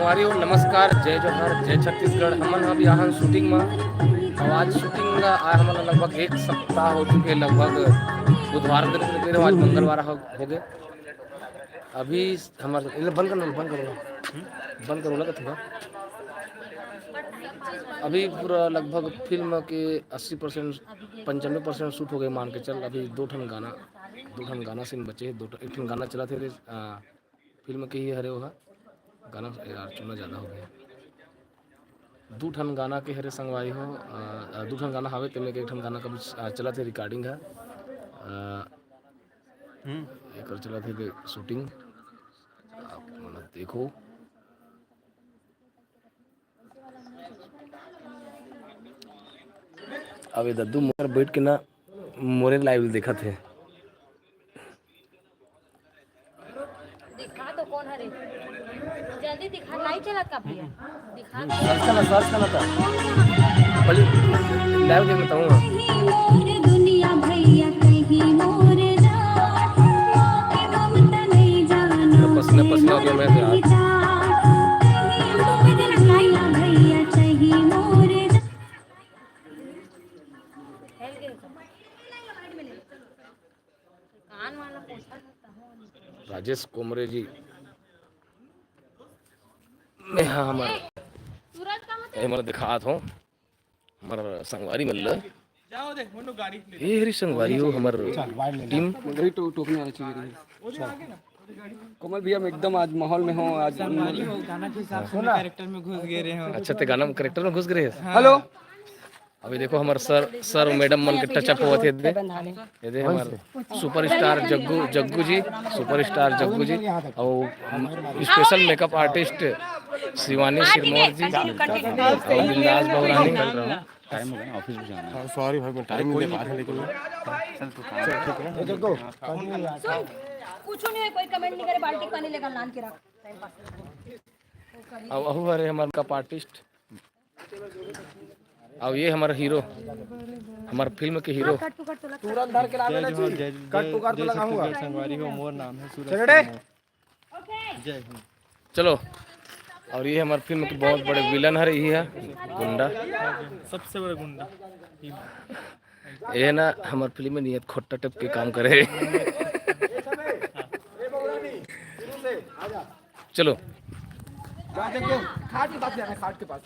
संगवारी हो नमस्कार, जय जोहार, जय छत्तीसगढ़। हमन अभी यहाँ शूटिंग में और आज शूटिंग हमारा लगभग एक सप्ताह हो चुके, लगभग बुधवार के दिन निकले, आज मंगलवार हो गए। अभी हमारे बंद करो लगा था। अभी पूरा लगभग फिल्म के 80% 95% शूट हो गए मान के चल। अभी दो ठन गाना सीन बचे, एक ठन गाना चला थे फिल्म के ही हरे वह गाना यार चुना ज़्यादा हो गया। दो ठन गाना के हरे संगवाई हो, दो ठन गाना हवे तेमें एक ठन गाना का चला थे रिकॉर्डिंग है, एक चला थे शूटिंग। आप मतलब देखो अब दद्दू मोर बैठ के ना मोरे लाइव देखा थे। दिखा तो कौन हरे जल्दी दिखा, लाइव चला का भैया दिखा सर्च करना था पहले लाइव देख लेता हूँ। मोर दुनिया भैया कहीं मोर जा के ममता नहीं जाना पसीना पसीना हो गया मैं तो यार। भैया चाहिए मोर जा कान वाला पोछा राजेश कोमरे जी मैं हाँ हमारा दिखात हूँ हमारा संगवारी मतलब ये हरी संगवारी हो हमार टीम। कोमल भैया एकदम आज माहौल में हो, आज गाना के हिसाब से कैरेक्टर में घुस गए रहे हो। अच्छा ते गाना में कैरेक्टर में घुस गए हैं। हेलो अभी देखो हमारे सर मैडम मन के टचअप हुआ थे ये दे हमारे सुपरस्टार जग्गू जी, सुपरस्टार जग्गू जी और special makeup artist Shivani Sirmaur ji और बिंदास बहुरानी। टाइम हो गया ऑफिस में जाना है। सॉरी भाई मैं टाइम नहीं दे पा रहा, लेकिन चल तू काम जग्गू सुन कुछ नहीं है, कोई कमेंट नहीं करे, बाल्टी पानी लेकर लान के रख टाइम पास। अब अरे हमारे कप आर्टिस्ट अब ये हमारा हीरो, हमारे फिल्म के हीरो। तुरंत धर के लावे ना जी, कट पुकार तो लगाऊंगा। संगवारी हो, मोर नाम है सूरज। चल रे जय हिंद। चलो और ये हमारे फिल्म के बहुत बड़े विलन है, यही है गुंडा, सबसे बड़ा गुंडा ये ना हमारे फिल्म में नियत खोट्टा टप के काम करे। चलो जग्गू खाट के पास जाना, खाट के पास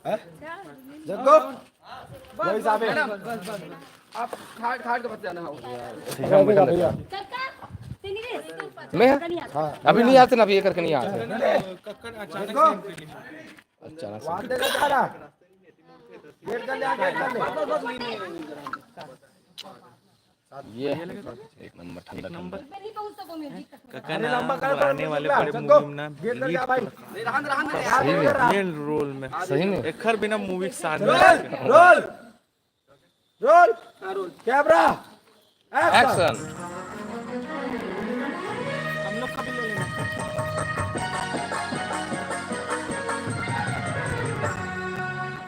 जग्गू वही साहब आप खाट के पास जाना हो। मैं अभी नहीं आते ना, अभी ये करके नहीं आते। ये एक नंबर ठंडा ठंडा आने वाले बड़े मूवी में ना मेन रोल में सही में एक हर बिना मूवी के साथ रोल रोल कैमरा एक्शन। हम लोग कभी ले लेंगे।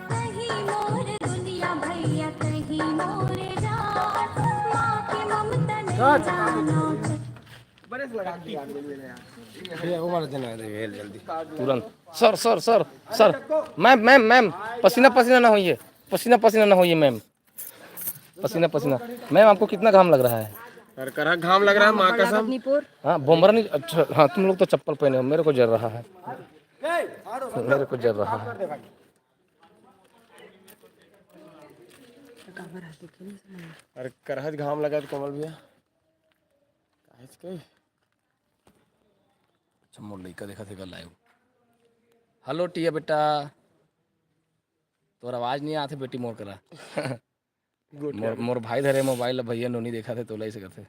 कहीं मोर दुनिया भैया कहीं मोर जा माँ की ममता नहीं जाना। बड़े से लगा दिया भैया ओवर देना है जल्दी तुरंत sir sir sir sir ma'am ma'am ma'am पसीना पसीना ना होइए, पसीना पसीना ना होइए मैम, पसीना पसीना। मैम आपको कितना घाम लग रहा है? कर कर घाम लग रहा है माँ कसम। हाँ बोमरा नहीं, अच्छा हाँ तुम लोग तो चप्पल पहने हो, मेरे को जल रहा है, मेरे को जल रहा है। अरे करहज घाम लगा तो कोमल भैया काहे के अच्छा मोर लड़का देखा थे लाइव। हेलो टिया बेटा, तोर आवाज नहीं आते बेटी मोर करा। मोर भाई धरे मोबाइल भैया नोनी देखा थे तो लाई से करते।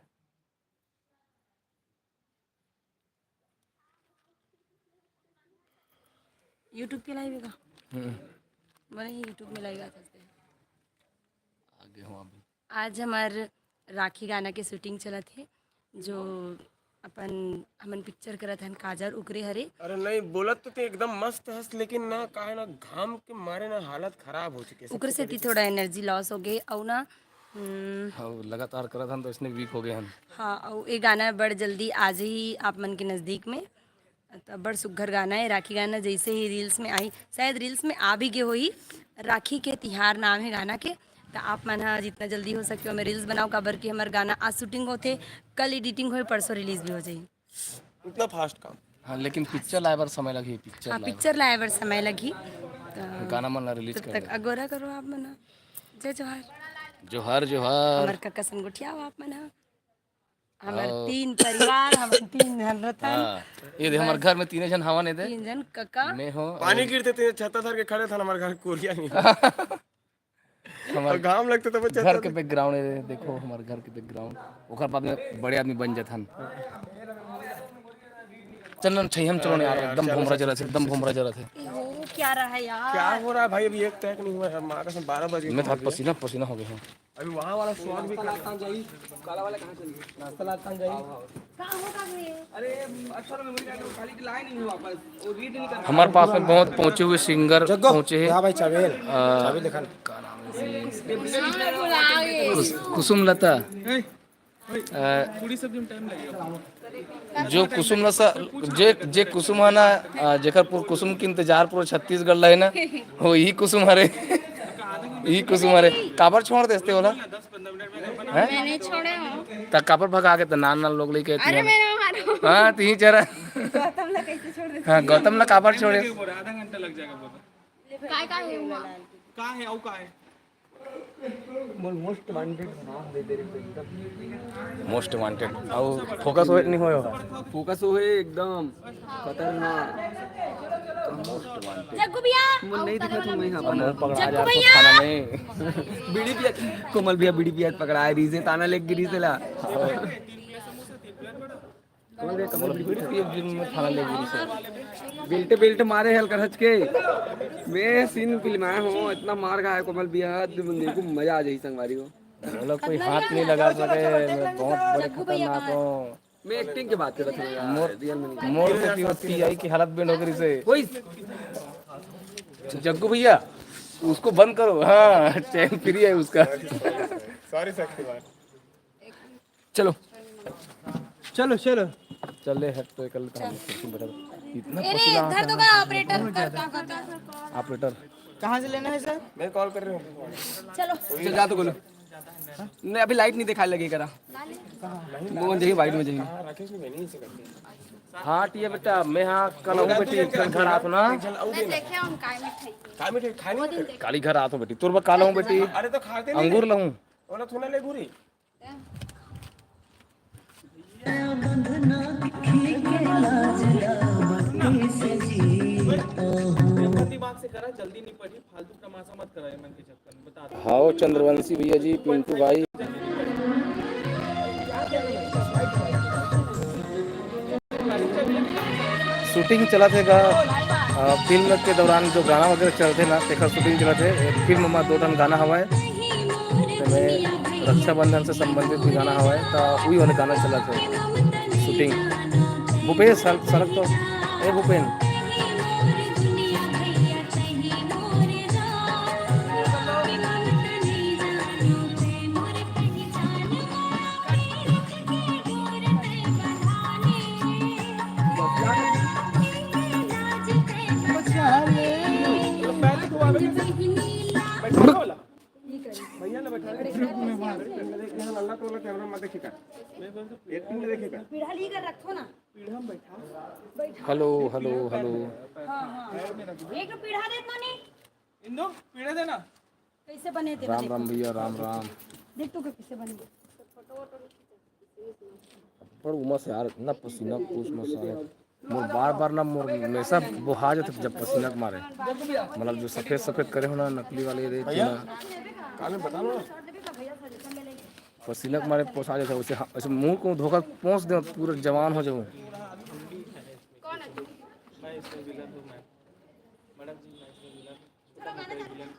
यूट्यूब पे लाइव मैंने यूट्यूब में लाइव करते हैं। आगे हूँ अभी। आज हमार राखी गाना के शूटिंग चला थे, जो अपन हमन पिक्चर करत हन काजर उकरे हरे। अरे नहीं बोलत तो एकदम मस्त हस, लेकिन ना काहे ना घाम के मारे ना हालत खराब हो चुकी है। उकर से थोड़ा एनर्जी लॉस हो गई और ना हाँ लगातार करत हन तो इसने वीक हो गए हन। हाँ और ये गाना बड़ जल्दी आज ही आप मन के नज़दीक में तो बड़ सुघर गाना है राखी गाना, जैसे ही रील्स में आई, शायद रील्स में आ भी गए होई। राखी के तिहार नाम है गाना के। तो आप मन हा जितना जल्दी हो सके मैं रील्स बनाओ, काबर कि हमार गाना आज शूटिंग होते, कल एडिटिंग हो, परसों रिलीज भी हो जाए। इतना फास्ट काम। हाँ लेकिन पिक्चर लाए बार समय लगी, पिक्चर हाँ लाए पिक्चर लाए बर समय लगी। बार। गाना मन रिलीज तब कर तक अगोरा करो आप मना। जय जोहार। जोहर जोहर। हमार कक्का संगुठिया आप मना। हमार 3 परिवार, हमार 3 जन रतन, हाँ ये दे हमारे घर में 3 जन हवा ने दे, 3 जन कक्का। मैं हो पानी गिरते थे, छत्ता धर के खड़े था हमारे घर कोरिया नहीं। और घाम लगते तो घर के बैकग्राउंड है, देखो हमारे घर के बैकग्राउंड, ओकर बाद में बड़े आदमी बन जाथन। चल छै हम चलो यार, एकदम भोमरा जरा थे, एकदम भोमरा जरा थे। हो क्या रहा है यार? क्या हो रहा है भाई? अभी एक तक नहीं हुआ है, माँ का 12 बजे मैं था पसीना पसीना हो गया हूँ। अभी वहाँ वाला स्वाद भी काला वाला कहाँ चली? नाश्ता लाता जाई। अरे अच्छा मेमोरी कार्ड खाली की लाइन नहीं हुआ, वापस वो रीड नहीं कर। हमारे पास में बहुत पहुंचे हुए सिंगर पहुंचे हैं। भाई चावेल चावेल दिखा। कुसुमलता, थोड़ी सब्जी में टाइम लगेगा। जो कुसुमलता जे कुसुम है ना, जेकर पुर कुसुम के इंतजार पूरा छत्तीसगढ़ है ना, वो यही कुसुम हरे, यही कुसुम हरे। काबर छोड़ देते होला? मैंने छोड़े हो। ता काबर भगा के तो नान नान लोग लेके अरे मेरा मारो। हाँ तीन चरा। गौतम ला कैसे छोड़ दे? हाँ गौतम ला काबर छोड़े? आधा घंटा लग जाएगा बोला। काय है हुआ? कहाँ है और कहाँ है? मोस्ट वांटेड नाम दे दे रहे एकदम। मोस्ट वांटेड और फोकस हो नहीं होगा। फोकस हो है एकदम खतरनाक। जग्गू भैया मन नहीं दिखा तुम नहीं मुंह हाँ पकड़ा जा तो खाना में। बीड़ी पिया कोमल भैया बीड़ी पिया पकड़ा है, रीजे ताना लेके गिरी से ला। खाना ले गिरी से बेल्टे बेल्टे मारे हल्का हच के। मैं सीन फिल्माया हूँ, इतना मार खाया कोमल भैया, देखो मजा आ जाए संगवारी को। वो लोग कोई हाथ नहीं लगा सके, मैं बहुत बड़े खतरनाक हूँ। मैं एक्टिंग की बात कर रहा था यार, रियल में नहीं। मोर से होती आई की हालत बेंड हो गई से। कोई जग्गू भैया उसको बंद करो। हाँ चैन फ्री है उसका। Sorry sir. चलो चलो चलो चले हट तो कल इतना अरे इधर तो का ऑपरेटर करता। ऑपरेटर कहाँ से लेना है सर? मैं कॉल कर रही हूँ। चलो चल जा तो बोलो। नहीं अभी लाइट नहीं दिखाने लगी करा। वो जाइए वाइट में जाइए। राकेश ने नहीं से करती। हाँ ठीक है बेटा, मैं हाँ कल आऊँ बेटी, कल घर आता ना। मैं देखे हम काय में खाई। काय में खाने काली घर आता हूँ बेटी, तुरबा काल आऊँ बेटी, अरे तो खाते नहीं। अंगूर लाऊं। ओला थोड़ा ले गुरी। दिमाग से करा, जल्दी नहीं पड़ी, फालतू तमाशा मत करा मन के चक्कर में। बता दो। हाँ चंद्रवंशी भैया जी, पिंटू भाई, शूटिंग चला थे फिल्म के दौरान जो गाना वगैरह चलते ना, तेखर शूटिंग चला थे। फिल्म में 2 टन गाना हवा है, रक्षाबंधन से संबंधित भी गाना हवा है, तो वही वाले गाना चला थे शूटिंग। भूपेश सड़क तो ए भूपेन भैया ने बैठा अल्लाह तो कैमरा मत देखिएगा, एक्टिंग में देखिएगा। पीढ़ा ली कर रखो ना। Hello hello hello. एक तो पीढ़ा दे मनी। इंदो पीड़े देना। कैसे बने थे? राम राम भैया, राम राम। देख तो कैसे बने। पर उमा से यार इतना पसीना पूछ मत सारे, मोर बार बार ना मोर हमेशा बुहा जाते जब पसीना के मारे। मतलब जो सफेद सफेद करे हो ना नकली वाले रे चूना, काले बता लो पसीना के मारे पोसा जाता है। वैसे मुंह को धोकर पहुँच दे पूरा जवान हो जाऊँ। कौन है तू? मैं इसमें विलन हूँ। मैं मैडम जी, मैं इसमें विलन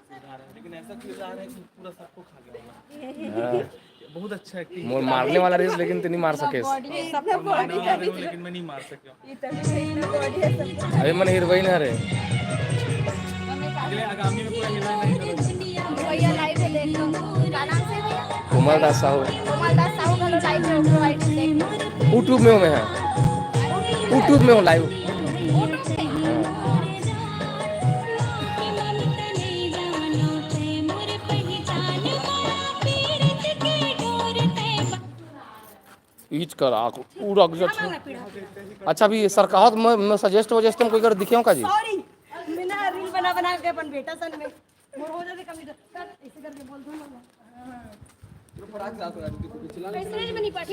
सुधार है, लेकिन ऐसा किरदार है कि पूरा सबको खा गया। बहुत अच्छा एक्टिंग। मोर मारने वाला रेस लेकिन तो नहीं मार सके। लेकिन मैं नहीं मार सका। अभी मन हीरोइन है रे। अगले आगामी में पूरा हीरोइन नहीं करूँगा। भैया लाइव है, देख लो। क्या नाम से भैया? कुमार दास साहू कोमल दास साहू का लाइव है, प्रोवाइड देख लो। यूट्यूब में हूँ, मैं यूट्यूब में हूँ लाइव। ईच कर आँख पूरा गुजर। अच्छा अभी सरकाहत में सजेस्ट वजेस्ट में कोई कर दिखे का जी? सॉरी मैंने रील बना बना के अपन बेटा सन में मोर हो जाते कमी कर ऐसे करके बोल दूं कैसे बनी पार्टी